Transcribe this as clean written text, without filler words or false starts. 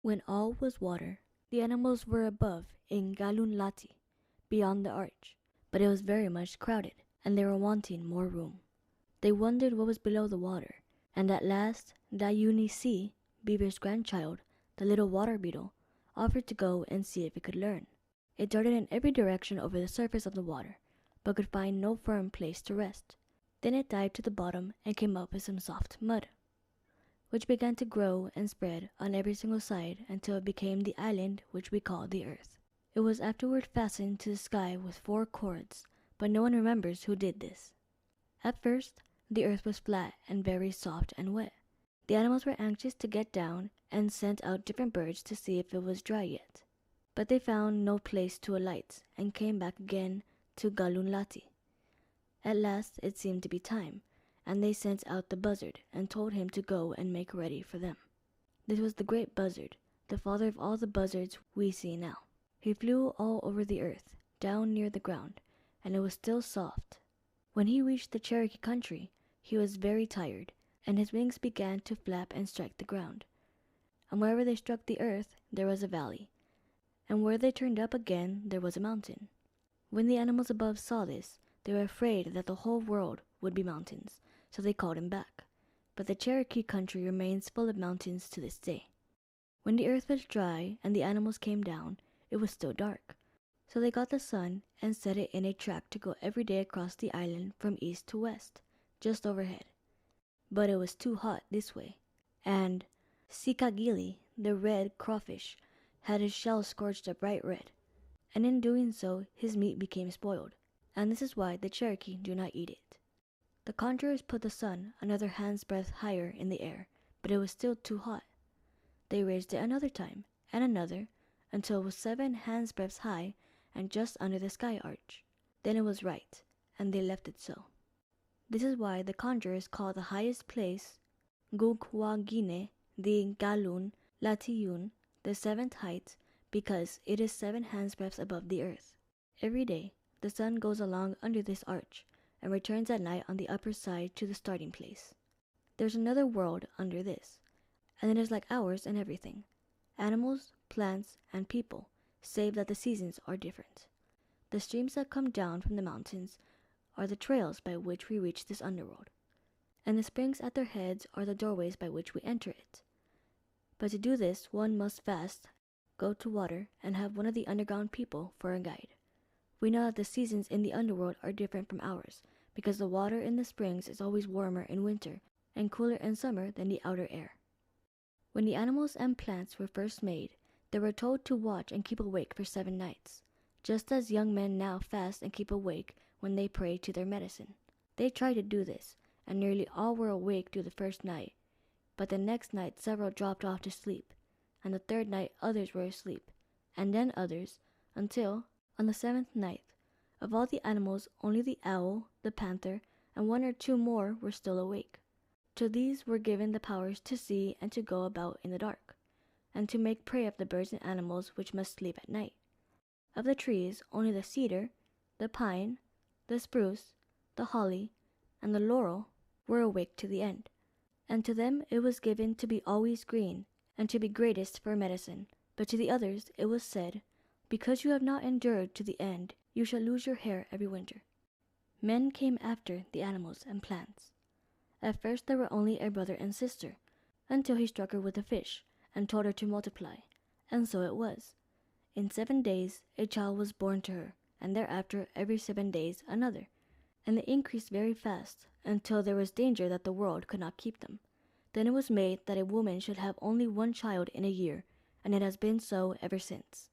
When all was water, the animals were above in Galun Lati, beyond the arch, but it was very much crowded, and they were wanting more room. They wondered what was below the water, and at last Dayuni Si, Beaver's grandchild, the little water beetle, offered to go and see if it could learn. It darted in every direction over the surface of the water, but could find no firm place to rest. Then it dived to the bottom and came up with some soft mud, which began to grow and spread on every single side until it became the island which we call the earth. It was afterward fastened to the sky with 4 cords, but no one remembers who did this. At first, the earth was flat and very soft and wet. The animals were anxious to get down and sent out different birds to see if it was dry yet. But they found no place to alight and came back again to Galunlati. At last it seemed to be time, and they sent out the buzzard and told him to go and make ready for them. This was the great buzzard, the father of all the buzzards we see now. He flew all over the earth, down near the ground, and it was still soft. When he reached the Cherokee country, he was very tired, and his wings began to flap and strike the ground. And wherever they struck the earth, there was a valley, and where they turned up again, there was a mountain. When the animals above saw this, they were afraid that the whole world would be mountains, so they called him back. But the Cherokee country remains full of mountains to this day. When the earth was dry and the animals came down, it was still dark. So they got the sun and set it in a track to go every day across the island from east to west, just overhead. But it was too hot this way, and Sikagili, the red crawfish, had his shell scorched a bright red, and in doing so his meat became spoiled, and this is why the Cherokee do not eat it. The conjurers put the sun another hand's breadth higher in the air, but it was still too hot. They raised it another time, and another, until it was 7 hands' breadths high and just under the sky arch. Then it was right, and they left it so. This is why the conjurers call the highest place Gugwagine di Galun Latiyun, the 7th height, because it is 7 hands' breadths above the earth. Every day the sun goes along under this arch and returns at night on the upper side to the starting place. There's another world under this, and it is like ours in everything. Animals, plants, and people, save that the seasons are different. The streams that come down from the mountains are the trails by which we reach this underworld, and the springs at their heads are the doorways by which we enter it. But to do this one must fast, go to water, and have one of the underground people for a guide. We know that the seasons in the underworld are different from ours, because the water in the springs is always warmer in winter and cooler in summer than the outer air. When the animals and plants were first made, they were told to watch and keep awake for 7 nights, just as young men now fast and keep awake when they pray to their medicine. They tried to do this, and nearly all were awake through the first night, but the next night several dropped off to sleep, and the 3rd night others were asleep, and then others, until, on the 7th night, of all the animals only the owl, the panther, and 1 or 2 more were still awake. To these were given the powers to see and to go about in the dark, and to make prey of the birds and animals which must sleep at night. Of the trees, only the cedar, the pine, the spruce, the holly, and the laurel were awake to the end, and to them it was given to be always green, and to be greatest for medicine. But to the others it was said, "Because you have not endured to the end, you shall lose your hair every winter." Men came after the animals and plants. At first there were only a brother and sister, until he struck her with a fish, and told her to multiply, and so it was. In 7 days a child was born to her, and thereafter every 7 days another, and they increased very fast, until there was danger that the world could not keep them. Then it was made that a woman should have only 1 child in a year, and it has been so ever since.